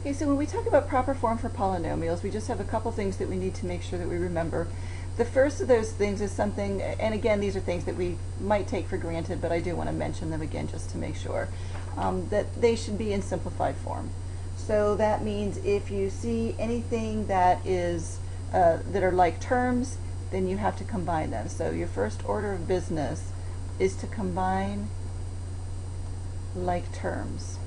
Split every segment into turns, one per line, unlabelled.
Okay, so when we talk about proper form for polynomials, we just have a couple things that we need to make sure that we remember. The first of those things is something, and again, these are things that we might take for granted, but I do want to mention them again just to make sure, that they should be in simplified form. So that means if you see anything that is that are like terms, then you have to combine them. So your first order of business is to combine like terms.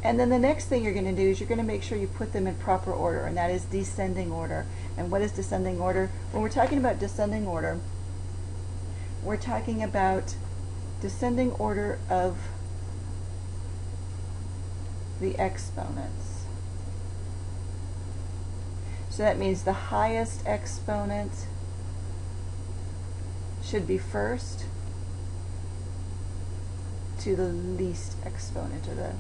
And then the next thing you're going to do is you're going to make sure you put them in proper order, and that is descending order. And what is descending order? When we're talking about descending order, we're talking about descending order of the exponents. So that means the highest exponent should be first to the least exponent, or the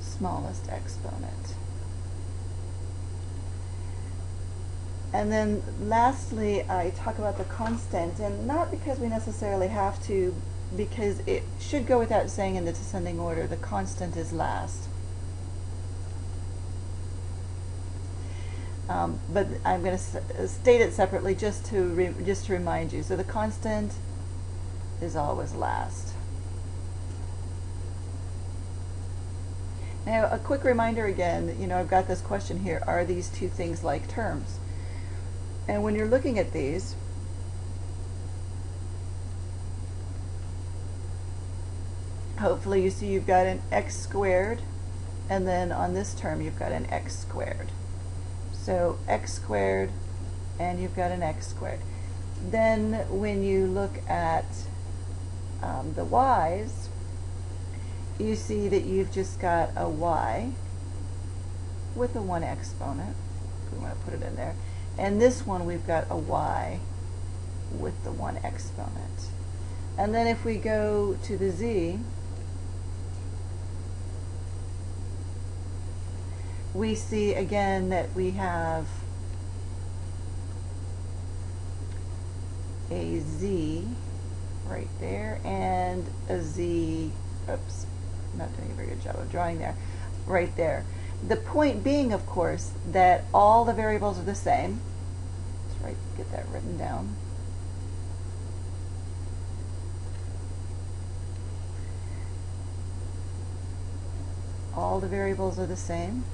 smallest exponent. And then lastly, I talk about the constant, and not because we necessarily have to, because it should go without saying in the descending order, the constant is last. But I'm going to state it separately just to remind you. So the constant is always last. Now, a quick reminder again, you know, I've got this question here, are these two things like terms? And when you're looking at these, hopefully you see you've got an x squared, and then on this term you've got an x squared. So x squared, and you've got an x squared. Then when you look at the y's, you see that you've just got a y with a 1 exponent, if we want to put it in there. And this one we've got a y with the 1 exponent. And then if we go to the z, we see again that we have a z right there and a z, oops, I'm not doing a very good job of drawing there, right there. The point being, of course, that all the variables are the same. Let's get that written down. All the variables are the same.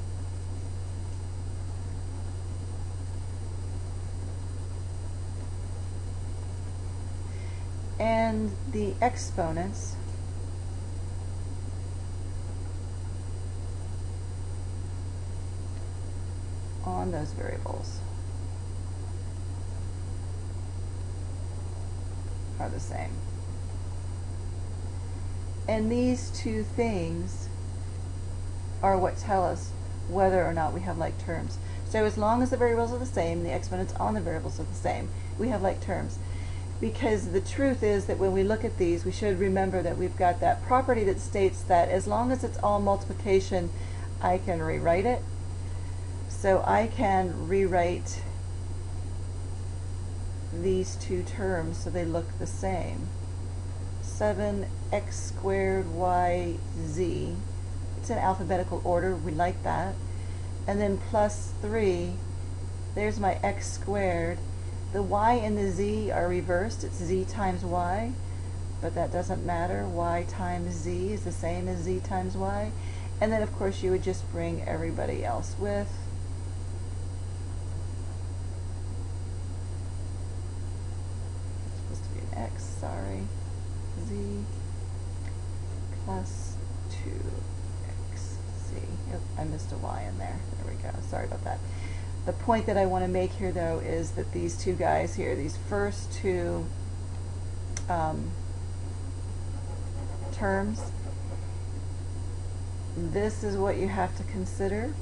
And the exponents on those variables are the same. And these two things are what tell us whether or not we have like terms. So as long as the variables are the same, the exponents on the variables are the same, we have like terms. Because the truth is that when we look at these, we should remember that we've got that property that states that as long as it's all multiplication, I can rewrite it. So I can rewrite these two terms so they look the same. 7x squared yz. It's in alphabetical order, we like that. And then plus 3, there's my x squared. The y and the z are reversed, it's z times y, but that doesn't matter. Y times z is the same as z times y. And then of course you would just bring everybody else with x, sorry, z plus 2xz. Yep, I missed a y in there. There we go. Sorry about that. The point that I want to make here, though, is that these two guys here, these first two terms, this is what you have to consider.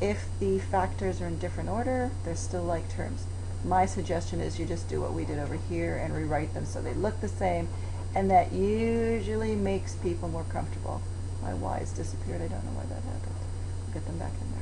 If the factors are in different order, they're still like terms. My suggestion is you just do what we did over here and rewrite them so they look the same, and that usually makes people more comfortable. My y's disappeared. I don't know why that happened. I'll get them back in there.